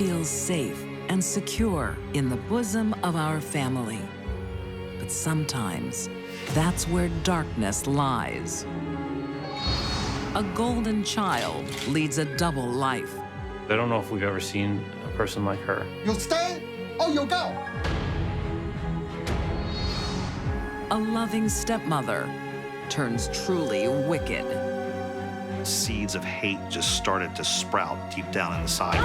feels safe and secure in the bosom of our family. But sometimes, that's where darkness lies. A golden child leads a double life. I don't know if we've ever seen a person like her. You'll stay or you'll go. A loving stepmother turns truly wicked. Seeds of hate just started to sprout deep down inside.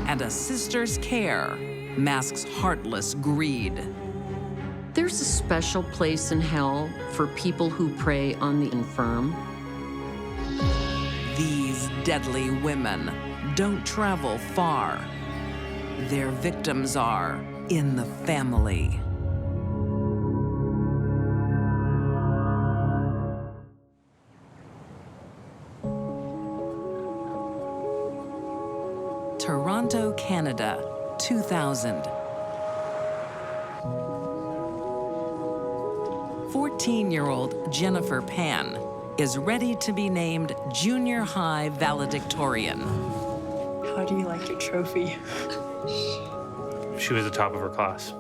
And a sister's care masks heartless greed. There's a special place in hell for people who prey on the infirm. These deadly women don't travel far. Their victims are in the family. Toronto, Canada, 2000. 14-year-old Jennifer Pan is ready to be named junior high valedictorian. How do you like your trophy? She was the top of her class.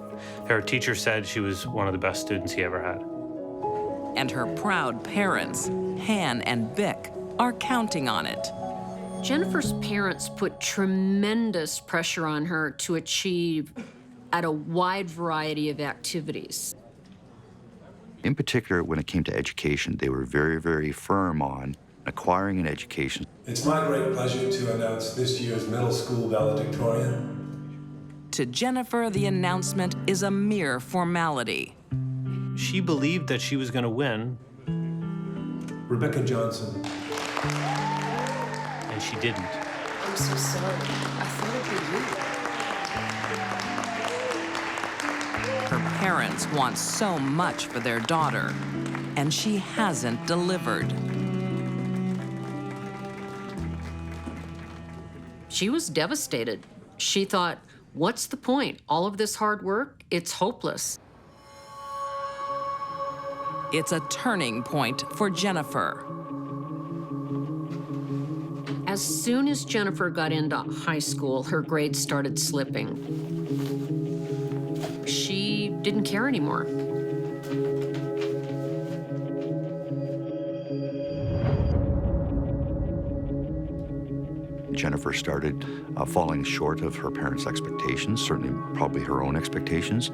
Her teacher said she was one of the best students he ever had. And her proud parents, Han and Vic, are counting on it. Jennifer's parents put tremendous pressure on her to achieve at a wide variety of activities. In particular, when it came to education, they were very, very firm on acquiring an education. It's my great pleasure to announce this year's middle school valedictorian. To Jennifer, the announcement is a mere formality. She believed that she was going to win, Rebecca Johnson. and she didn't. I'm so sorry. I thought it'd be you. Her parents want so much for their daughter, and she hasn't delivered. She was devastated. She thought, what's the point? All of this hard work, it's hopeless. It's a turning point for Jennifer. As soon as Jennifer got into high school, her grades started slipping. She didn't care anymore. Jennifer started falling short of her parents' expectations, certainly probably her own expectations.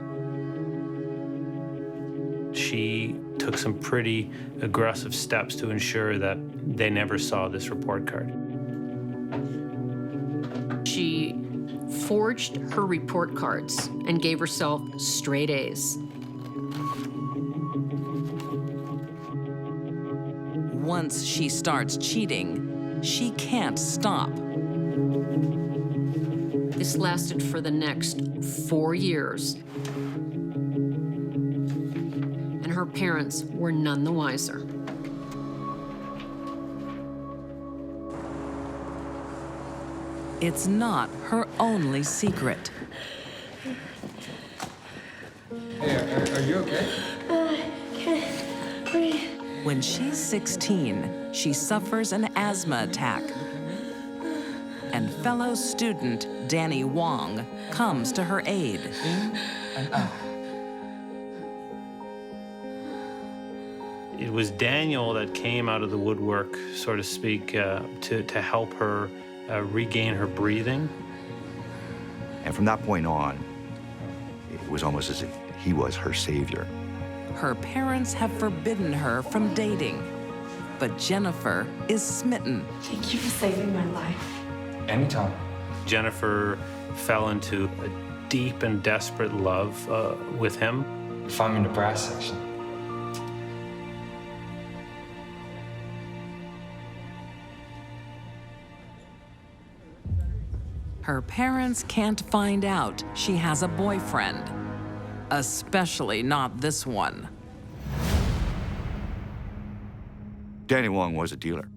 She took some pretty aggressive steps to ensure that they never saw this report card. She forged her report cards and gave herself straight A's. Once she starts cheating, she can't stop. This lasted for the next 4 years. And her parents were none the wiser. It's not her only secret. Hey, are you okay? Can't breathe. When she's 16, she suffers an asthma attack. And fellow student Danny Wong comes to her aid. In and out. It was Daniel that came out of the woodwork, so to speak, to help her regain her breathing. And from that point on, it was almost as if he was her savior. Her parents have forbidden her from dating, but Jennifer is smitten. Thank you for saving my life. Anytime. Jennifer fell into a deep and desperate love with him. Find me in the brass section. Her parents can't find out she has a boyfriend, especially not this one. Danny Wong was a dealer.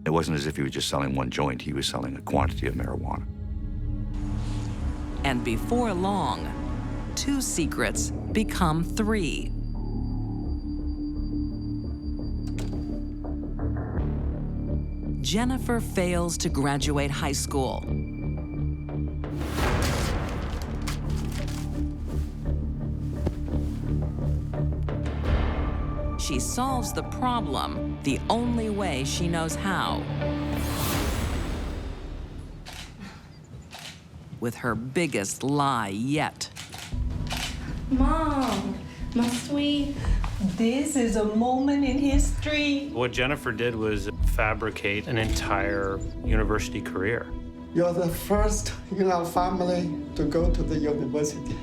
It wasn't as if he was just selling one joint, he was selling a quantity of marijuana. And before long, 2 secrets become 3. Jennifer fails to graduate high school. She solves the problem the only way she knows how. With her biggest lie yet. Mom, must we? This is a moment in history. What Jennifer did was fabricate an entire university career. You're the first in our family to go to the university.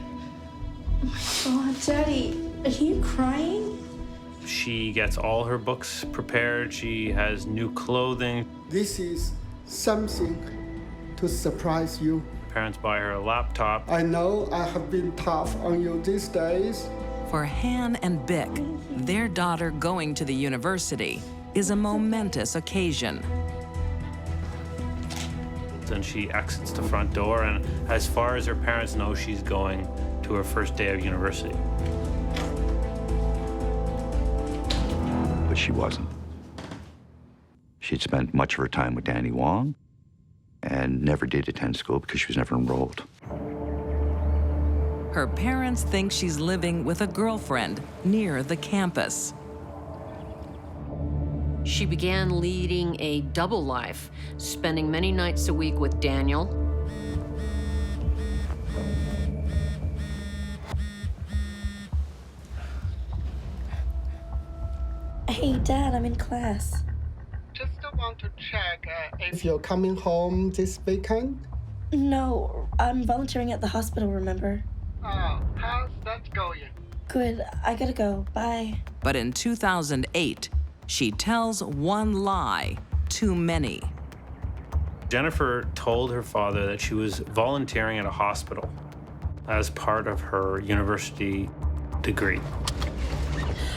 Oh, Daddy, are you crying? She gets all her books prepared. She has new clothing. This is something to surprise you. Parents buy her a laptop. I know I have been tough on you these days. For Han and Bick, their daughter going to the university is a momentous occasion. Then she exits the front door, and as far as her parents know, she's going to her first day of university. But she wasn't. She'd spent much of her time with Danny Wong and never did attend school because she was never enrolled. Her parents think she's living with a girlfriend near the campus. She began leading a double life, spending many nights a week with Daniel. Hey, Dad, I'm in class. Just want to check if you're coming home this weekend. No, I'm volunteering at the hospital, remember? Oh, how's that going? Good, I gotta go. Bye. But in 2008, she tells one lie too many. Jennifer told her father that she was volunteering at a hospital as part of her university degree.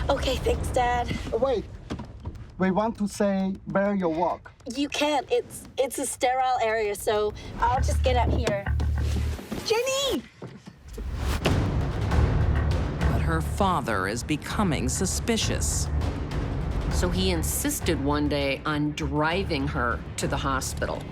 Okay, thanks, Dad. Wait, we want to say where you work. You can't. It's a sterile area, so I'll just get out here. Jenny! But her father is becoming suspicious. So he insisted one day on driving her to the hospital.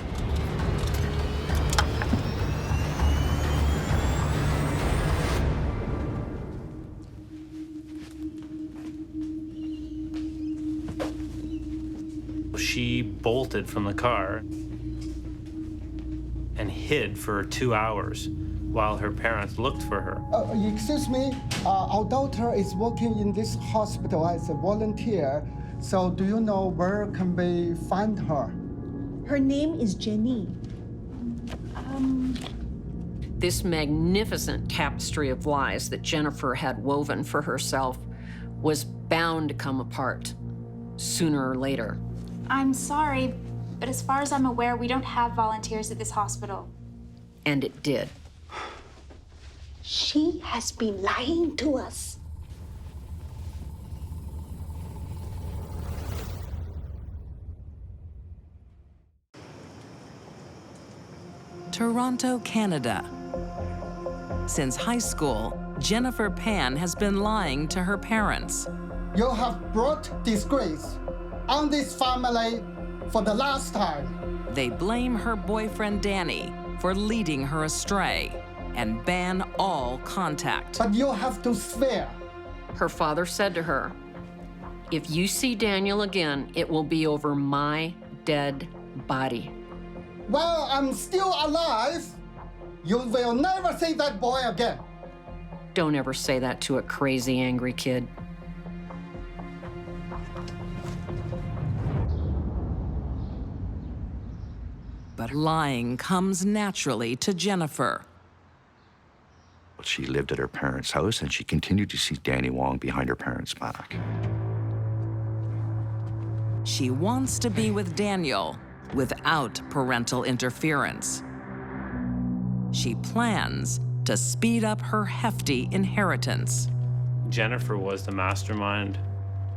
She bolted from the car and hid for 2 hours while her parents looked for her. Excuse me, our daughter is working in this hospital as a volunteer. So do you know where can we find her? Her name is Jenny. This magnificent tapestry of lies that Jennifer had woven for herself was bound to come apart sooner or later. I'm sorry, but as far as I'm aware, we don't have volunteers at this hospital. And it did. She has been lying to us. Toronto, Canada. Since high school, Jennifer Pan has been lying to her parents. You have brought disgrace on this family for the last time. They blame her boyfriend Danny for leading her astray and ban all contact. But you have to swear. Her father said to her, "If you see Daniel again, it will be over my dead body." While I'm still alive, you will never see that boy again. Don't ever say that to a crazy, angry kid. But lying comes naturally to Jennifer. She lived at her parents' house, and she continued to see Danny Wong behind her parents' back. She wants to be with Daniel without parental interference. She plans to speed up her hefty inheritance. Jennifer was the mastermind.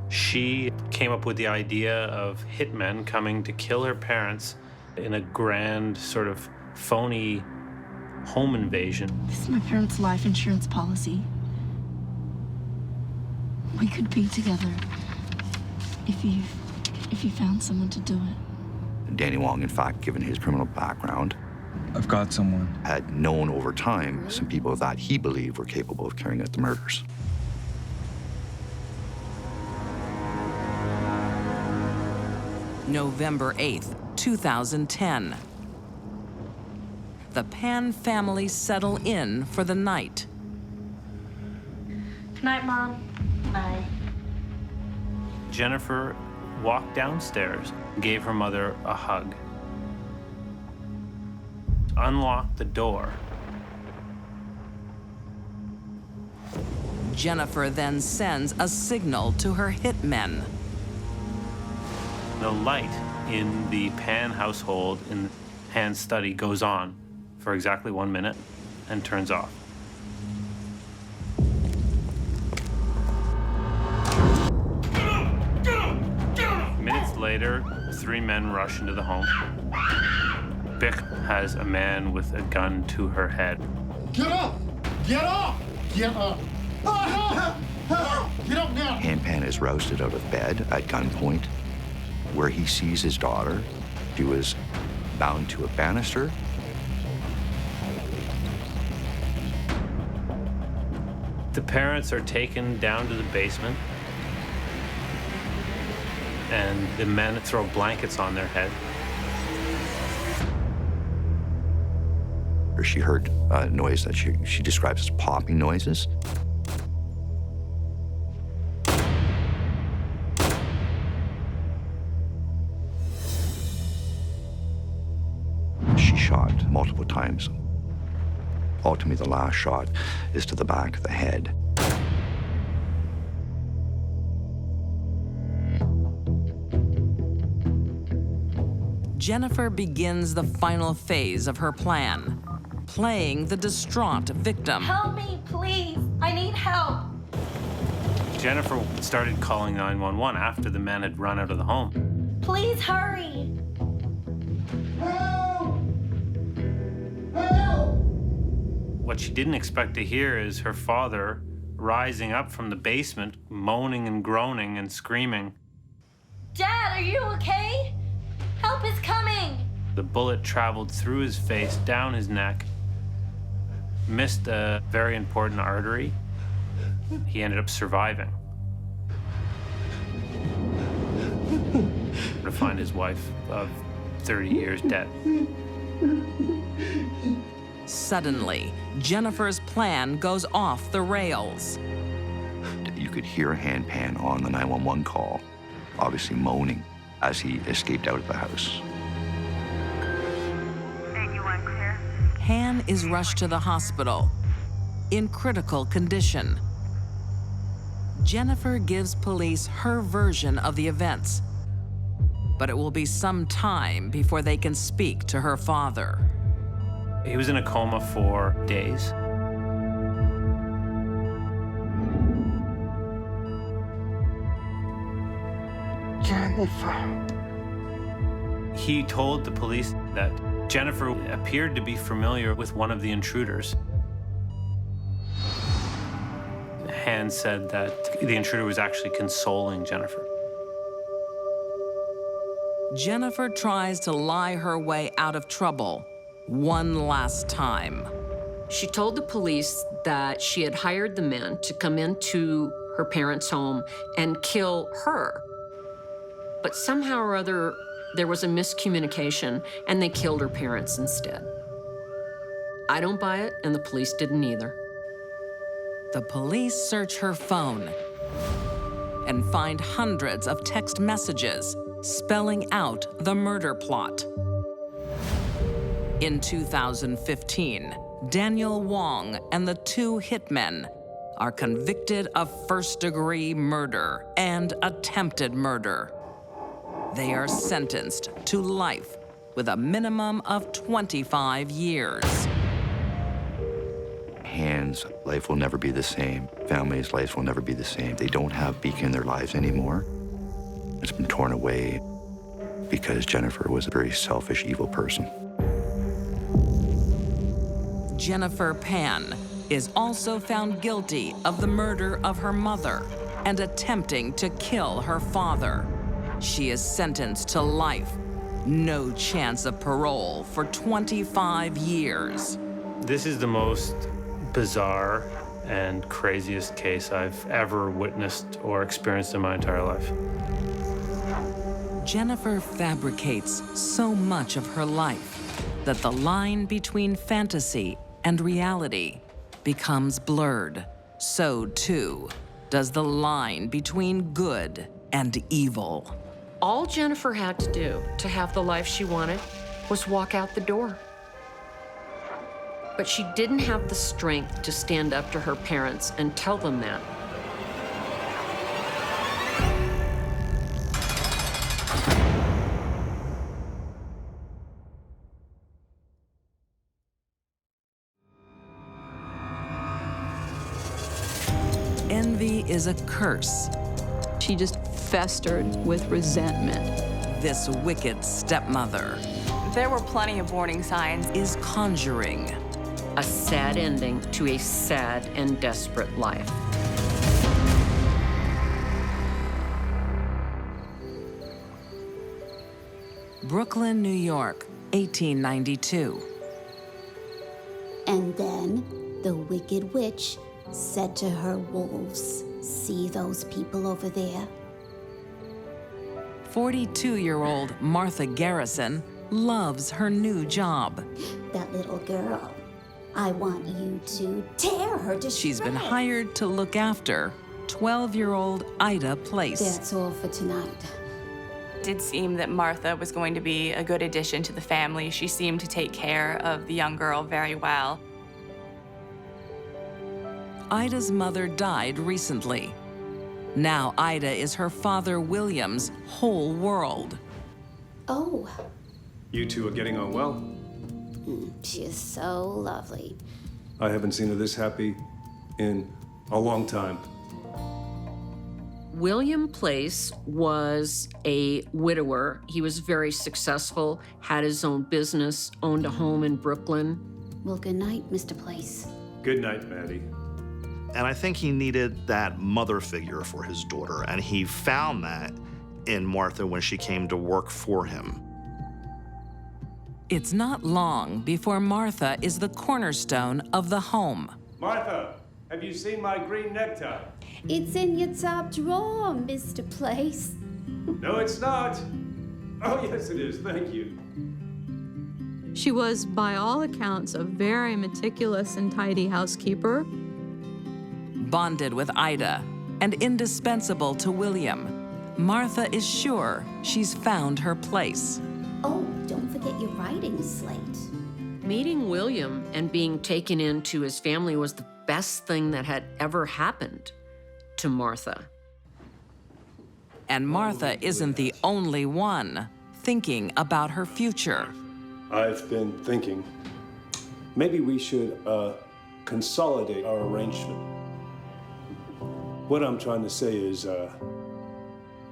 She came up with the idea of hitmen coming to kill her parents in a grand, sort of phony home invasion. This is my parents' life insurance policy. We could be together if you found someone to do it. Danny Wong, in fact, given his criminal background, I've got someone. had known over time some people that he believed were capable of carrying out the murders. November 8th, 2010. The Pan family settle in for the night. Good night, Mom. Bye. Jennifer walked downstairs, gave her mother a hug, unlocked the door. Jennifer then sends a signal to her hitmen. The light in the Pan household in Pan's study goes on for exactly 1 minute and turns off. Minutes later, 3 men rush into the home. Bick has a man with a gun to her head. Get up! Get up! Get up! Get up now! Han Pan is rousted out of bed at gunpoint, where he sees his daughter. She was bound to a banister. The parents are taken down to the basement, and the men throw blankets on their head. She heard a noise that she describes as popping noises. She shot multiple times. Ultimately, the last shot is to the back of the head. Jennifer begins the final phase of her plan, playing the distraught victim. Help me, please. I need help. Jennifer started calling 911 after the men had run out of the home. Please hurry. What she didn't expect to hear is her father rising up from the basement, moaning and groaning and screaming. Dad, are you okay? Help is coming. The bullet traveled through his face, down his neck, missed a very important artery. He ended up surviving. To find his wife of 30 years dead. Suddenly, Jennifer's plan goes off the rails. You could hear Han Pan on the 911 call, obviously moaning as he escaped out of the house. Han is rushed to the hospital in critical condition. Jennifer gives police her version of the events, but it will be some time before they can speak to her father. He was in a coma for days. Jennifer. He told the police that Jennifer appeared to be familiar with one of the intruders. Han said that the intruder was actually consoling Jennifer. Jennifer tries to lie her way out of trouble one last time. She told the police that she had hired the men to come into her parents' home and kill her. But somehow or other, there was a miscommunication, and they killed her parents instead. I don't buy it, and the police didn't either. The police search her phone and find hundreds of text messages spelling out the murder plot. In 2015, Daniel Wong and the 2 hitmen are convicted of first-degree murder and attempted murder. They are sentenced to life with a minimum of 25 years. Han's life will never be the same. Family's life will never be the same. They don't have Beacon in their lives anymore. It's been torn away because Jennifer was a very selfish, evil person. Jennifer Pan is also found guilty of the murder of her mother and attempting to kill her father. She is sentenced to life No chance of parole for 25 years. This is the most bizarre and craziest case I've ever witnessed or experienced in my entire life. Jennifer fabricates so much of her life that the line between fantasy and reality becomes blurred. So too does the line between good and evil. All Jennifer had to do to have the life she wanted was walk out the door. But she didn't have the strength to stand up to her parents and tell them that. Envy is a curse. She just festered with resentment. This wicked stepmother There were plenty of warning signs. is conjuring A sad ending to a sad and desperate life. Brooklyn, New York, 1892. And then the wicked witch said to her wolves, "See those people over there?" 42-year-old Martha Garrison loves her new job. That little girl, I want you to tear her to She's been shreds. hired to look after 12-year-old Ida Place. That's all for tonight. It did seem that Martha was going to be a good addition to the family. She seemed to take care of the young girl very well. Ida's mother died recently. Now Ida is her father William's whole world. Oh, You two are getting on well. she is so lovely. I haven't seen her this happy in a long time. William Place was a widower. He was very successful, had his own business, owned a home in Brooklyn. Well, good night, Mr. Place. Good night, Maddie. And I think he needed that mother figure for his daughter, and he found that in Martha when she came to work for him. It's not long before Martha is the cornerstone of the home. Martha, have you seen my green necktie? It's in your top drawer, Mr. Place. No, it's not. Oh, yes, it is. Thank you. She was, by all accounts, a very meticulous and tidy housekeeper. Bonded with Ida and indispensable to William, Martha is sure she's found her place. Oh, don't forget your writing slate. Meeting William and being taken into his family was the best thing that had ever happened to Martha. And Martha isn't the only one thinking about her future. I've been thinking maybe we should consolidate our arrangement. What I'm trying to say is,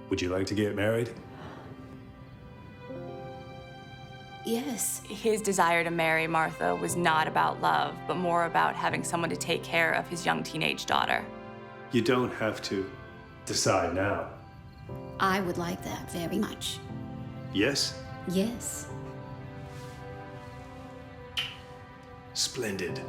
would you like to get married? Yes. His desire to marry Martha was not about love, but more about having someone to take care of his young teenage daughter. You don't have to decide now. I would like that very much. Yes? Yes. Splendid.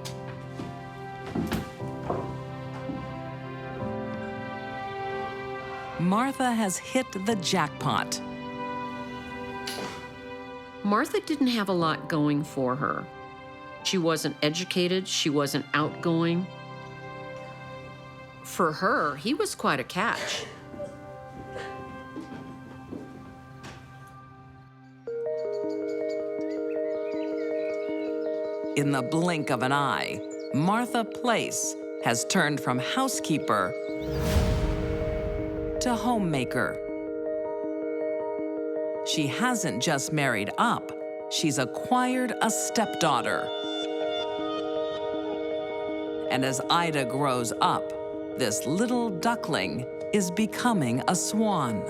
Martha has hit the jackpot. Martha didn't have a lot going for her. She wasn't educated, she wasn't outgoing. For her, he was quite a catch. In the blink of an eye, Martha Place has turned from housekeeper to homemaker. She hasn't just married up, she's acquired a stepdaughter. And as Ida grows up, this little duckling is becoming a swan.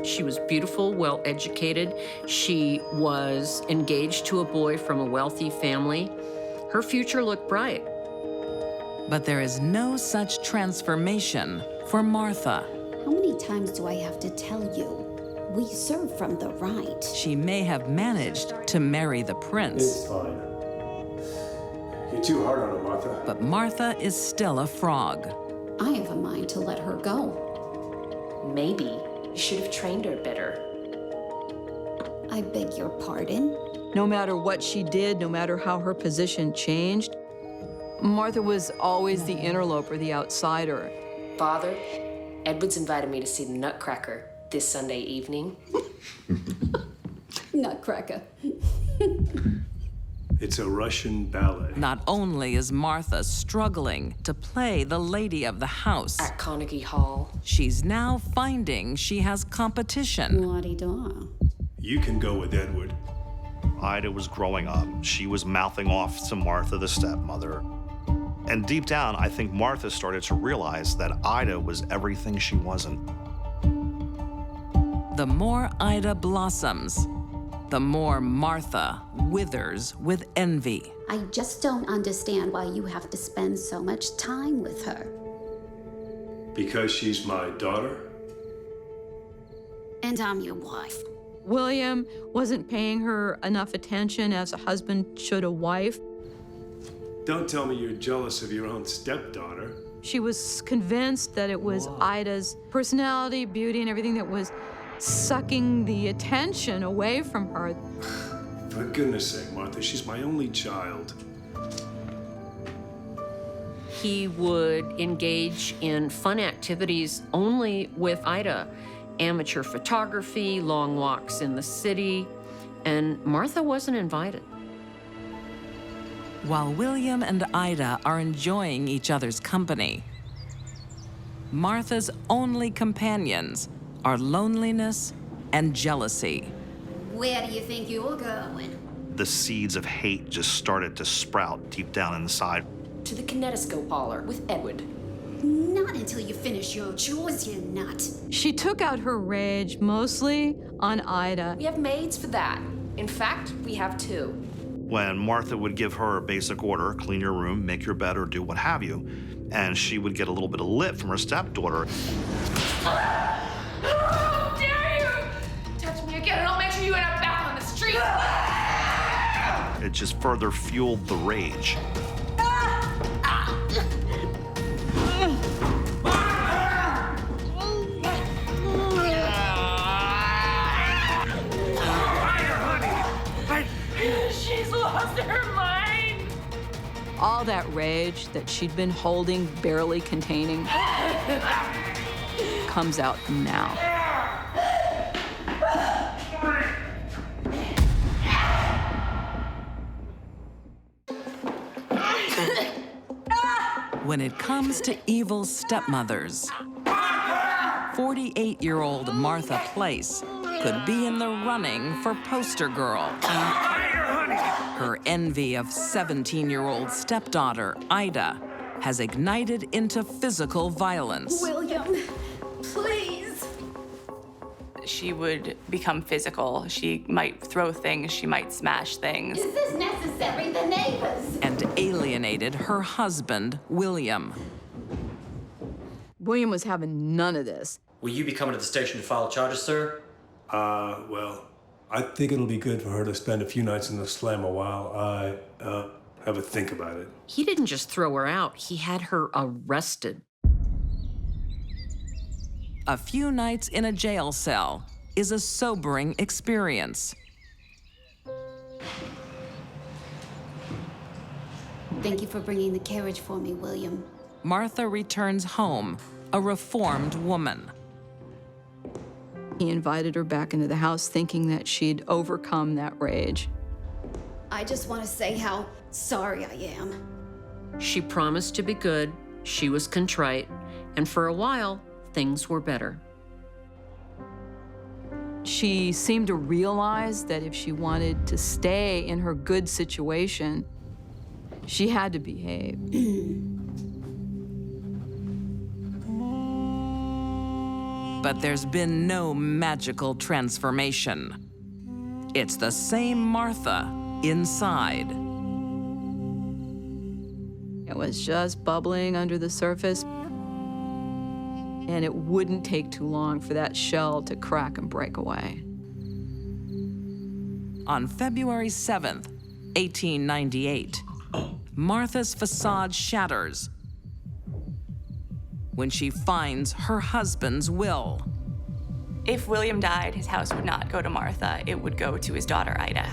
She was beautiful, well-educated. She was engaged to a boy from a wealthy family. Her future looked bright. But there is no such transformation for Martha. How many times do I have to tell you? We serve from the right. She may have managed to marry the prince. It's fine. You're too hard on her, Martha. But Martha is still a frog. I have a mind to let her go. Maybe you should have trained her better. I beg your pardon? No matter what she did, no matter how her position changed, Martha was always the interloper, the outsider. Father, Edward's invited me to see the Nutcracker this Sunday evening. Nutcracker. It's a Russian ballet. Not only is Martha struggling to play the lady of the house at Carnegie Hall, she's now finding she has competition. La-di-da. You can go with Edward. Ida was growing up. She was mouthing off to Martha, the stepmother. And deep down, I think Martha started to realize that Ida was everything she wasn't. The more Ida blossoms, the more Martha withers with envy. I just don't understand why you have to spend so much time with her. Because she's my daughter? And I'm your wife. William wasn't paying her enough attention as a husband should a wife. Don't tell me you're jealous of your own stepdaughter. She was convinced that it was Ida's personality, beauty, and everything that was sucking the attention away from her. For goodness sake, Martha, she's my only child. He would engage in fun activities only with Ida. Amateur photography, long walks in the city, and Martha wasn't invited. While William and Ida are enjoying each other's company, Martha's only companions are loneliness and jealousy. Where do you think you're going? The seeds of hate just started to sprout deep down inside. To the kinetoscope parlor with Edward. Not until you finish your chores, you nut. She took out her rage mostly on Ida. We have maids for that. In fact, we have two. When Martha would give her a basic order, clean your room, make your bed, or do what have you, and she would get a little bit of lip from her stepdaughter. How dare you! Touch me again and I'll make sure you end up back on the street! It just further fueled the rage. She's lost her mind! All that rage that she'd been holding, barely containing, comes out now. When it comes to evil stepmothers, 48-year-old Martha Place could be in the running for poster girl. Her envy of 17-year-old stepdaughter, Ida, has ignited into physical violence. William, please. She would become physical. She might throw things, she might smash things. Is this necessary? The neighbors. And alienated her husband, William. William was having none of this. Will you be coming to the station to file charges, sir? Well, I think it'll be good for her to spend a few nights in the slammer while I, have a think about it. He didn't just throw her out, he had her arrested. A few nights in a jail cell is a sobering experience. Thank you for bringing the carriage for me, William. Martha returns home, a reformed woman. He invited her back into the house thinking that she'd overcome that rage. I just want to say how sorry I am. She promised to be good, she was contrite, and for a while, things were better. She seemed to realize that if she wanted to stay in her good situation, she had to behave. But there's been no magical transformation. It's the same Martha inside. It was just bubbling under the surface. and it wouldn't take too long for that shell to crack and break away. On February 7th, 1898, Martha's facade shatters when she finds her husband's will. If William died, his house would not go to Martha. It would go to his daughter, Ida.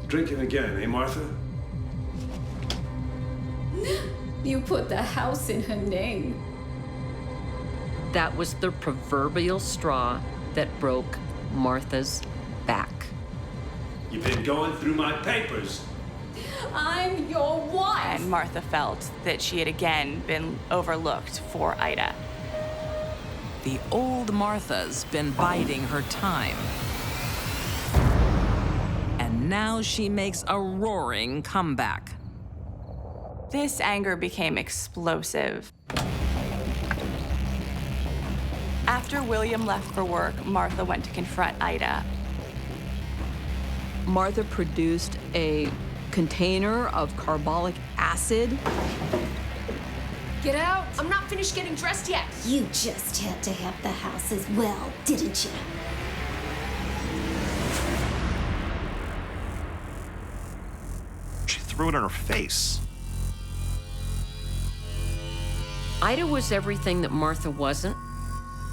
Drinking again, eh, Martha? You put the house in her name. That was the proverbial straw that broke Martha's back. You've been going through my papers. I'm your wife. And Martha felt that she had again been overlooked for Ida. The old Martha's been biding her time. And now she makes a roaring comeback. This anger became explosive. After William left for work, Martha went to confront Ida. Martha produced a container of carbolic acid. Get out! I'm not finished getting dressed yet. You just had to have the house as well, didn't you? She threw it in her face. Ida was everything that Martha wasn't,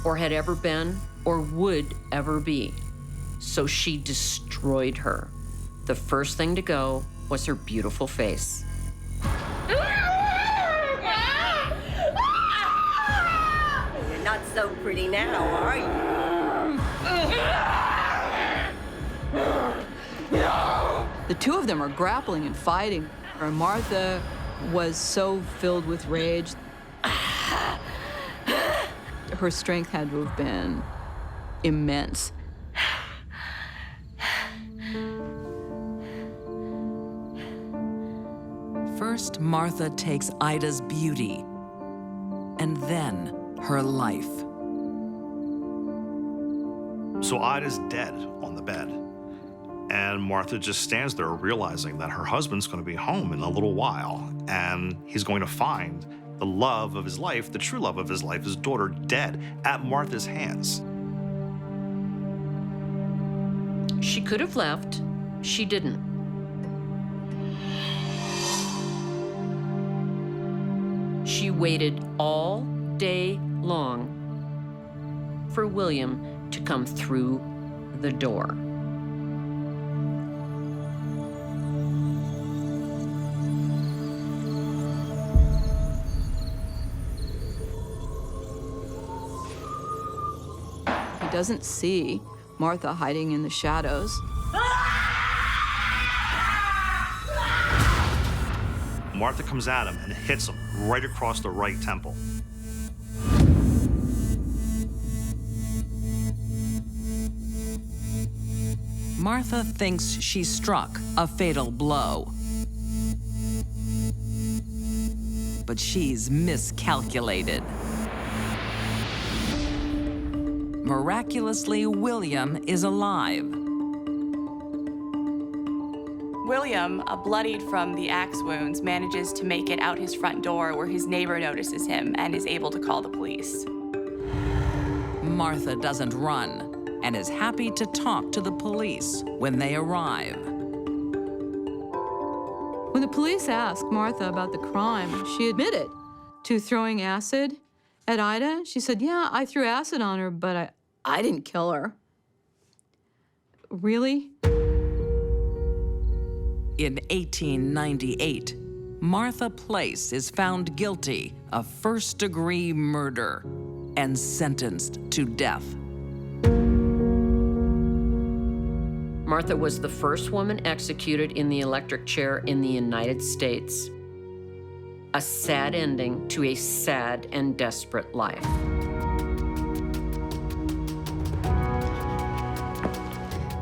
or had ever been, or would ever be. So she destroyed her. The first thing to go was her beautiful face. You're not so pretty now, are you? The two of them are grappling and fighting. And Martha was so filled with rage. Her strength had to have been immense. First, Martha takes Ida's beauty, and then her life. So Ida's dead on the bed. And Martha just stands there realizing that her husband's going to be home in a little while, and he's going to find the love of his life, the true love of his life, his daughter, dead at Martha's hands. She could have left. She didn't. She waited all day long for William to come through the door. He doesn't see Martha hiding in the shadows. Martha comes at him and hits him right across the right temple. Martha thinks she struck a fatal blow. But she's miscalculated. Miraculously, William is alive. William, bloodied from the axe wounds, manages to make it out his front door where his neighbor notices him and is able to call the police. Martha doesn't run and is happy to talk to the police when they arrive. When the police asked Martha about the crime, she admitted to throwing acid at Ida. She said, yeah, I threw acid on her, but I didn't kill her. Really? In 1898, Martha Place is found guilty of first-degree murder and sentenced to death. Martha was the first woman executed in the electric chair in the United States. A sad ending to a sad and desperate life.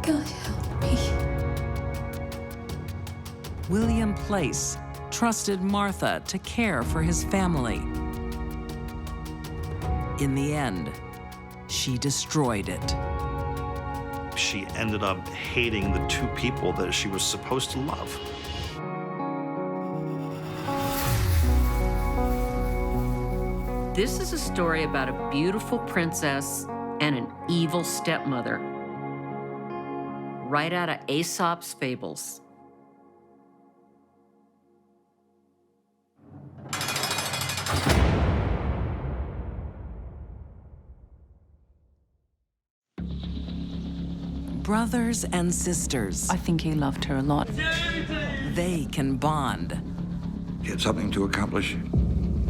God help me. William Place trusted Martha to care for his family. In the end, she destroyed it. She ended up hating the two people that she was supposed to love. This is a story about a beautiful princess and an evil stepmother. Right out of Aesop's fables. Brothers and sisters. I think he loved her a lot. They can bond. He had something to accomplish.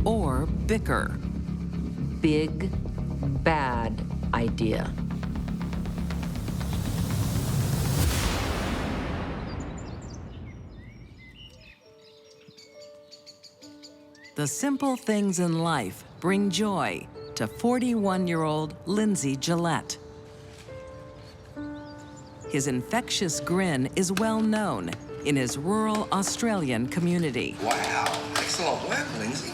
Or bicker. Big, bad idea. The simple things in life bring joy to 41-year-old Lindsay Gillette. His infectious grin is well known in his rural Australian community. Wow, excellent work, Lindsay.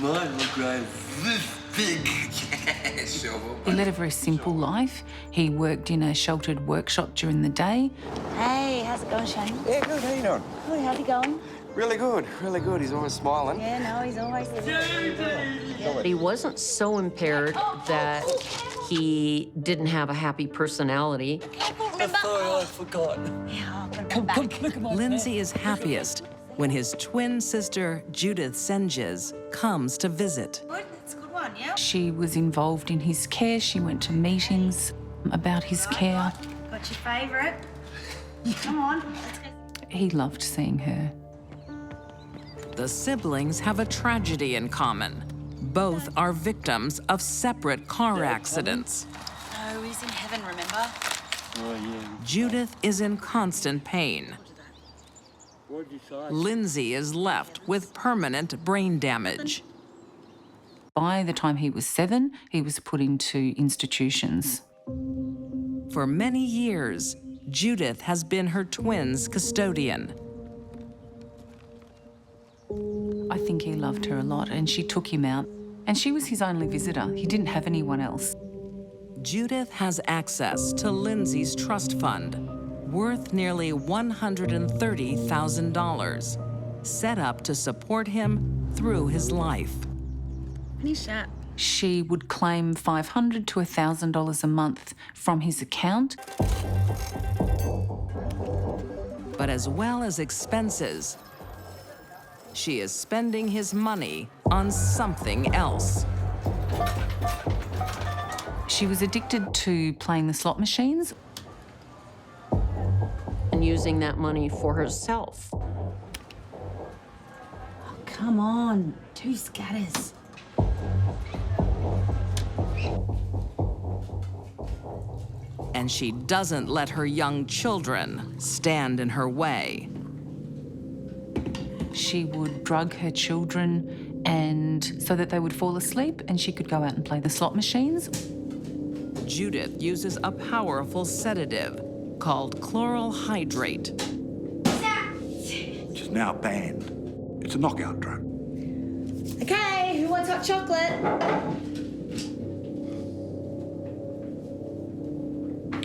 Mine will grow this big. Yeah, sure. He led a very simple life. He worked in a sheltered workshop during the day. Hey, how's it going, Shane? Yeah, good. How you doing? Good, how's it going? Really good, really good. He's always smiling. Yeah, no, he's always... He wasn't so impaired that he didn't have a happy personality. I forgot. Yeah, come back. Look at my Lindsay is happiest when his twin sister, Judith Senges, comes to visit. Good, that's a good one, yeah? She was involved in his care. She went to meetings about his care. Got your favourite? Come on, let's go. He loved seeing her. The siblings have a tragedy in common. Both are victims of separate car accidents. No, he's in heaven, remember? Judith is in constant pain. Lindsay is left with permanent brain damage. By the time he was 7, he was put into institutions. For many years, Judith has been her twin's custodian. I think he loved her a lot, and she took him out. And she was his only visitor. He didn't have anyone else. Judith has access to Lindsay's trust fund, worth nearly $130,000, set up to support him through his life. Finish that. She would claim $500 to $1,000 a month from his account. But as well as expenses, she is spending his money on something else. She was addicted to playing the slot machines. And using that money for herself. Oh, come on, 2 scatters. And she doesn't let her young children stand in her way. She would drug her children and so that they would fall asleep and she could go out and play the slot machines. Judith uses a powerful sedative called chloral hydrate. Which is now banned. It's a knockout drug. Okay, who wants hot chocolate?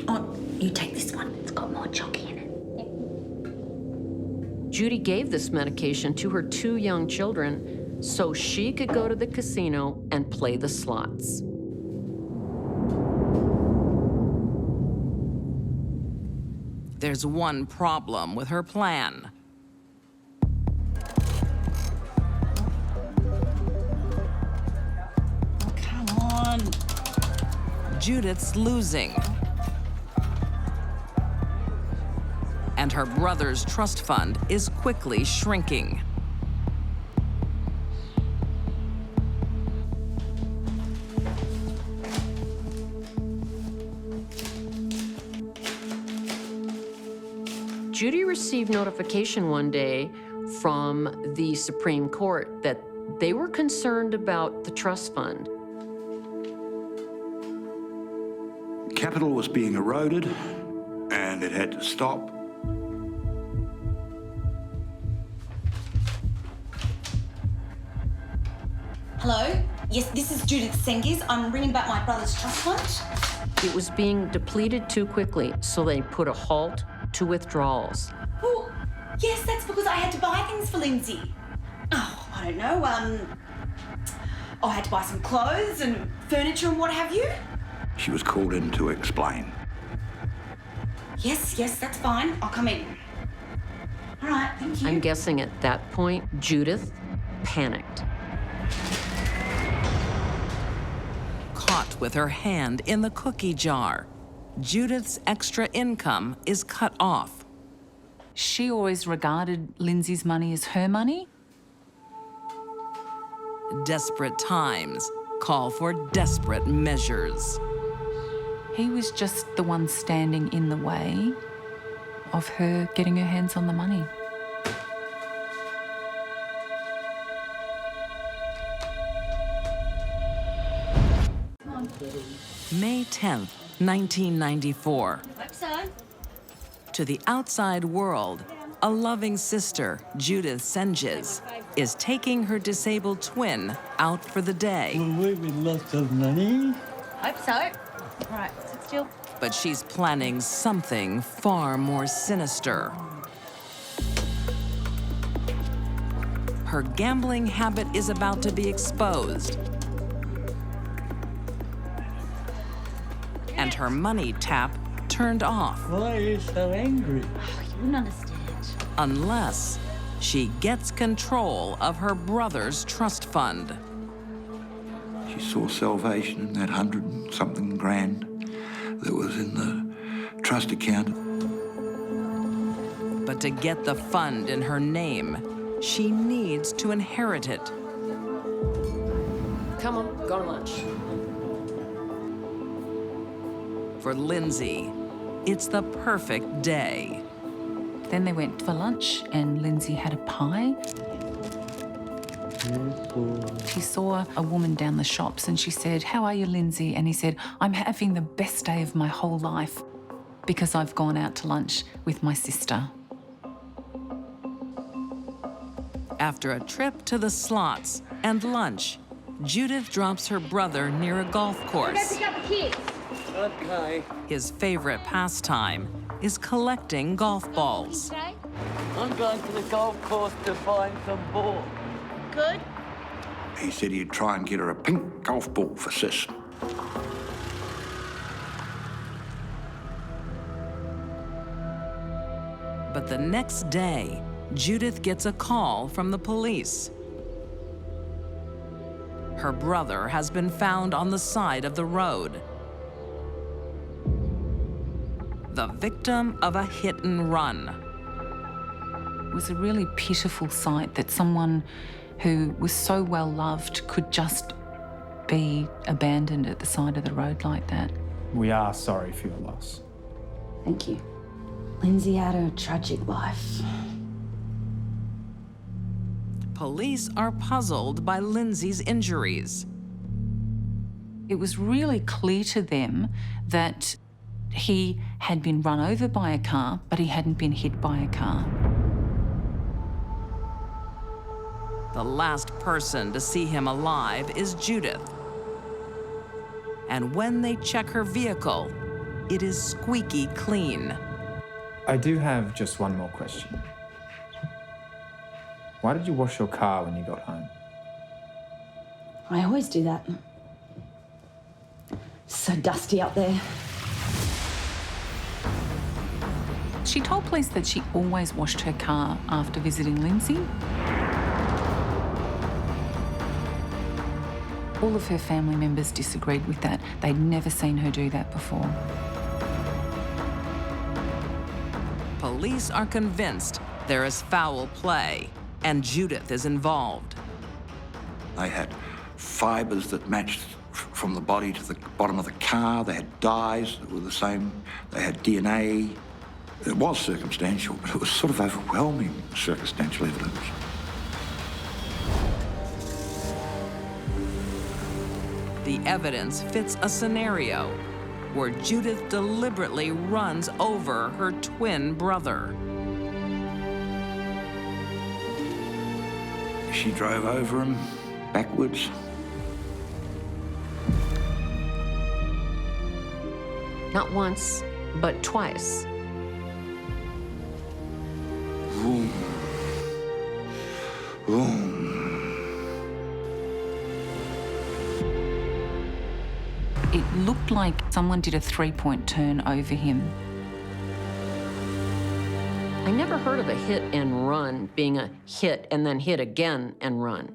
Oh, you take this one. It's got more chocolate in it. Judy gave this medication to her 2 young children so she could go to the casino and play the slots. There's one problem with her plan. Oh, come on. Judith's losing. And her brother's trust fund is quickly shrinking. Judy received notification one day from the Supreme Court that they were concerned about the trust fund. Capital was being eroded, and it had to stop. Hello? Yes, this is Judith Senges. I'm ringing about my brother's trust fund. It was being depleted too quickly, so they put a halt to withdrawals. Oh, yes, that's because I had to buy things for Lindsay. Oh, I don't know, I had to buy some clothes and furniture and what have you. She was called in to explain. Yes, that's fine. I'll come in. All right, thank you. I'm guessing at that point, Judith panicked. Caught with her hand in the cookie jar, Judith's extra income is cut off. She always regarded Lindsay's money as her money. Desperate times call for desperate measures. He was just the one standing in the way of her getting her hands on the money. May 10th, 1994. Hope so. To the outside world, a loving sister, Judith Senges, is taking her disabled twin out for the day. Will we with lots of money? Hope so. All right, sit still. But she's planning something far more sinister. Her gambling habit is about to be exposed. And her money tap turned off. Why are you so angry? Oh, you wouldn't understand. Unless she gets control of her brother's trust fund. She saw salvation in that 100-something grand that was in the trust account. But to get the fund in her name, she needs to inherit it. Come on, go to lunch. For Lindsay, it's the perfect day. Then they went for lunch and Lindsay had a pie. She saw a woman down the shops and she said, "How are you, Lindsay?" And he said, "I'm having the best day of my whole life because I've gone out to lunch with my sister." After a trip to the slots and lunch, Judith drops her brother near a golf course. Go pick up the kids. Okay. His favorite pastime is collecting golf balls. I'm going to the golf course to find some balls. Good. He said he'd try and get her a pink golf ball for Sis. But the next day, Judith gets a call from the police. Her brother has been found on the side of the road. The victim of a hit and run. It was a really pitiful sight that someone who was so well loved could just be abandoned at the side of the road like that. We are sorry for your loss. Thank you. Lindsay had a tragic life. Police are puzzled by Lindsay's injuries. It was really clear to them that he had been run over by a car, but he hadn't been hit by a car. The last person to see him alive is Judith. And when they check her vehicle, it is squeaky clean. I do have just one more question. Why did you wash your car when you got home? I always do that. So dusty up there. She told police that she always washed her car after visiting Lindsay. All of her family members disagreed with that. They'd never seen her do that before. Police are convinced there is foul play, and Judith is involved. They had fibres that matched from the body to the bottom of the car. They had dyes that were the same. They had DNA. It was circumstantial, but it was sort of overwhelming circumstantial evidence. The evidence fits a scenario where Judith deliberately runs over her twin brother. She drove over him backwards. Not once, but twice. Boom. Boom. It looked like someone did a three-point turn over him. I never heard of a hit and run being a hit and then hit again and run.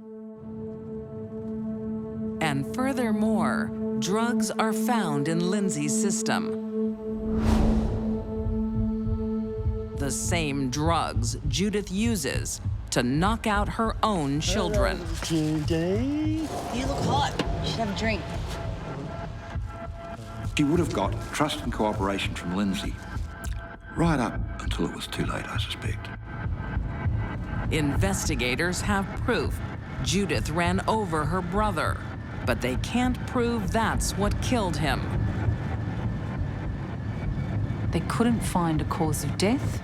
And furthermore, drugs are found in Lindsay's system. The same drugs Judith uses to knock out her own children. You look hot. You should have a drink. She would have got trust and cooperation from Lindsay, right up until it was too late, I suspect. Investigators have proof Judith ran over her brother, but they can't prove that's what killed him. They couldn't find a cause of death,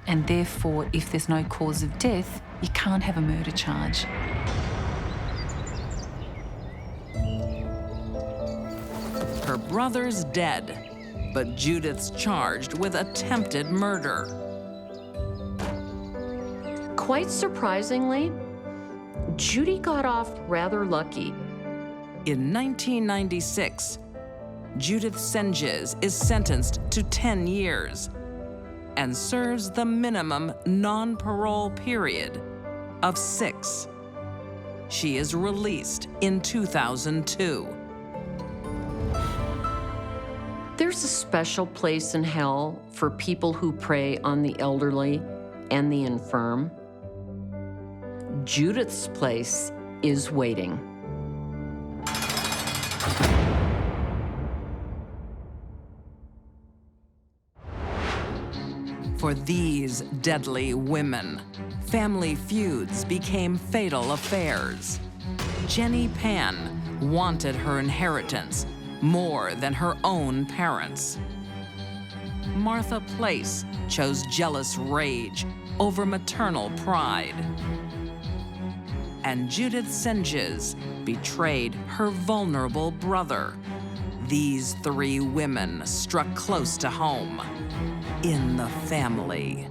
and therefore, if there's no cause of death, you can't have a murder charge. Her brother's dead, but Judith's charged with attempted murder. Quite surprisingly, Judy got off rather lucky. In 1996, Judith Senges is sentenced to 10 years and serves the minimum non-parole period of 6. She is released in 2002. There's a special place in hell for people who prey on the elderly and the infirm. Judith's place is waiting. For these deadly women, family feuds became fatal affairs. Jenny Pan wanted her inheritance more than her own parents. Martha Place chose jealous rage over maternal pride. And Judith Senges betrayed her vulnerable brother. These 3 women struck close to home in the family.